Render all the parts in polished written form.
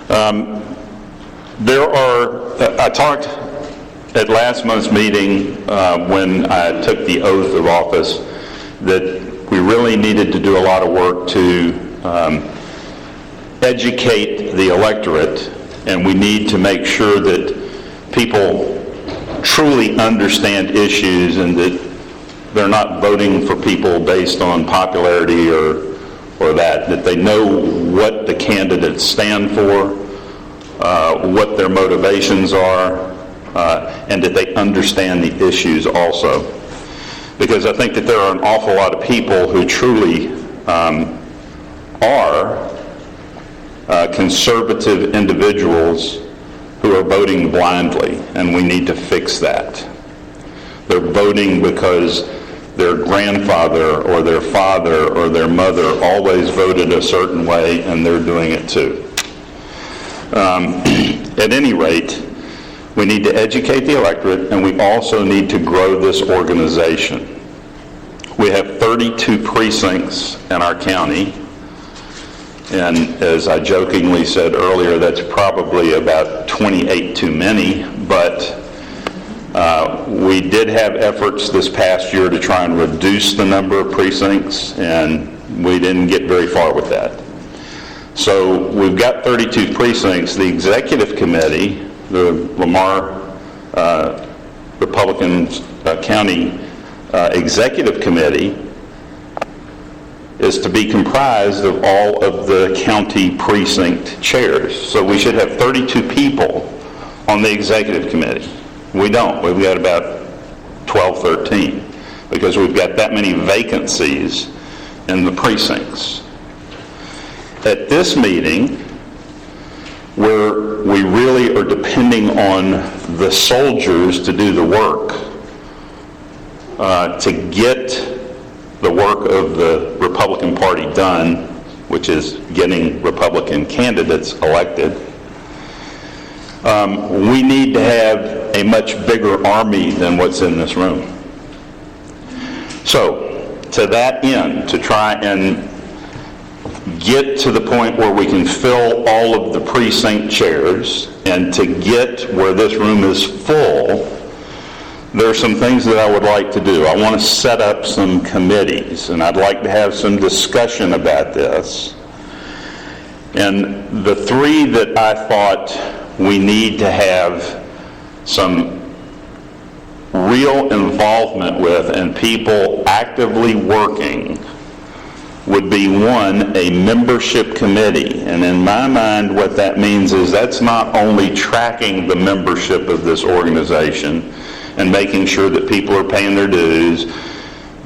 I talked at last month's meeting when I took the oath of office that we really needed to do a lot of work to educate the electorate, and we need to make sure that people truly understand issues and that they're not voting for people based on popularity or that they know what the candidates stand for, what their motivations are, and that they understand the issues also. Because I think that there are an awful lot of people who truly are conservative individuals who are voting blindly, and we need to fix that. They're voting because their grandfather or their father or their mother always voted a certain way, and they're doing it too. At any rate, we need to educate the electorate, and we also need to grow this organization. We have 32 precincts in our county, and as I jokingly said earlier, that's probably about 28 too many, but we did have efforts this past year to try and reduce the number of precincts, and we didn't get very far with that. So we've got 32 precincts. The executive committee, the Lamar Republican County Executive Committee, is to be comprised of all of the county precinct chairs. So we should have 32 people on the executive committee. We don't. We've got about 12, 13, because we've got that many vacancies in the precincts. At this meeting, where we really are depending on the soldiers to do the work, to get the work of the Republican Party done, which is getting Republican candidates elected, we need to have a much bigger army than what's in this room. So, to that end, to try and get to the point where we can fill all of the precinct chairs and to get where this room is full, there are some things that I would like to do. I want to set up some committees, and I'd like to have some discussion about this. And the three that I thought we need to have some real involvement with and people actively working would be, one, a membership committee. And in my mind, what that means is that's not only tracking the membership of this organization and making sure that people are paying their dues,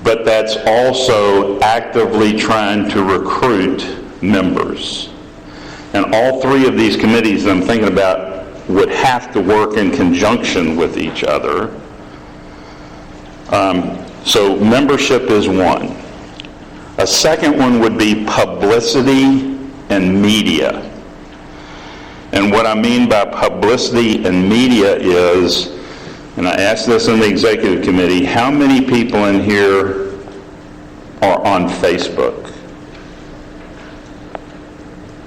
but that's also actively trying to recruit members. And all three of these committees that I'm thinking about would have to work in conjunction with each other. So membership is one. A second one would be publicity and media. And what I mean by publicity and media is, and I asked this in the executive committee, how many people in here are on Facebook?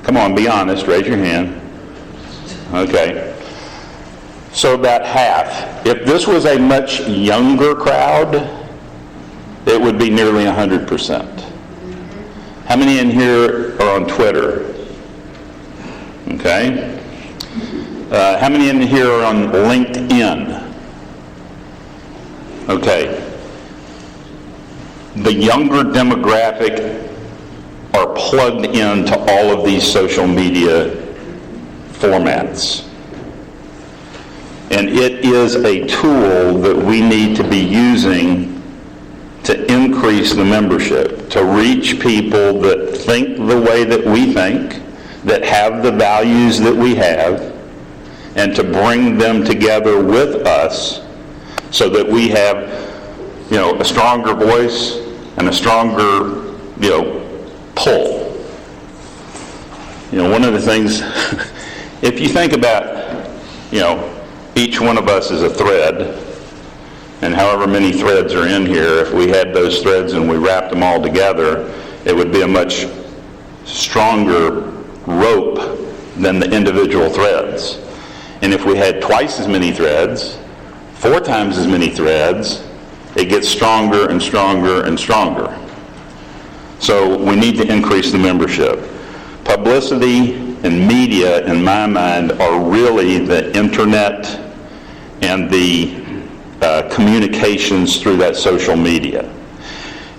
Come on, be honest, raise your hand. Okay. So about half. If this was a much younger crowd, it would be nearly 100%. How many in here are on Twitter? Okay. How many in here are on LinkedIn? Okay. The younger demographic are plugged into all of these social media formats. And it is a tool that we need to be using to increase the membership, to reach people that think the way that we think, that have the values that we have, and to bring them together with us so that we have, a stronger voice and a stronger, pull. One of the things, if you think about, each one of us is a thread, and however many threads are in here, if we had those threads and we wrapped them all together, it would be a much stronger rope than the individual threads. And if we had twice as many threads, 4 times as many threads, it gets stronger and stronger and stronger. So we need to increase the membership. Publicity and media, in my mind, are really the internet and the communications through that social media.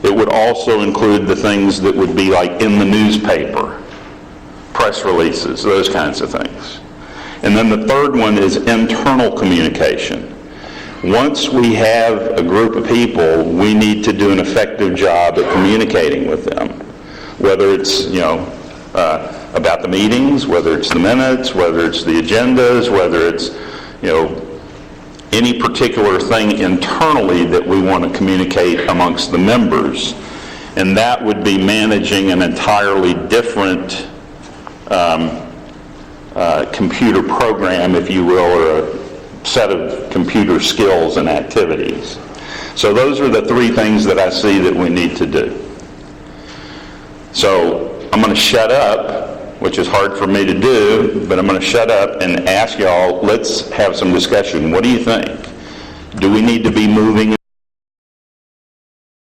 It would also include the things that would be like in the newspaper, press releases, those kinds of things. And then the third one is internal communication. Once we have a group of people, we need to do an effective job at communicating with them, whether it's, about the meetings, whether it's the minutes, whether it's the agendas, whether it's, any particular thing internally that we want to communicate amongst the members. And that would be managing an entirely different computer program, if you will, or a set of computer skills and activities. So those are the 3 things that I see that we need to do. So I'm going to shut up, which is hard for me to do, but I'm going to shut up and ask y'all, let's have some discussion. What do you think? Do we need to be moving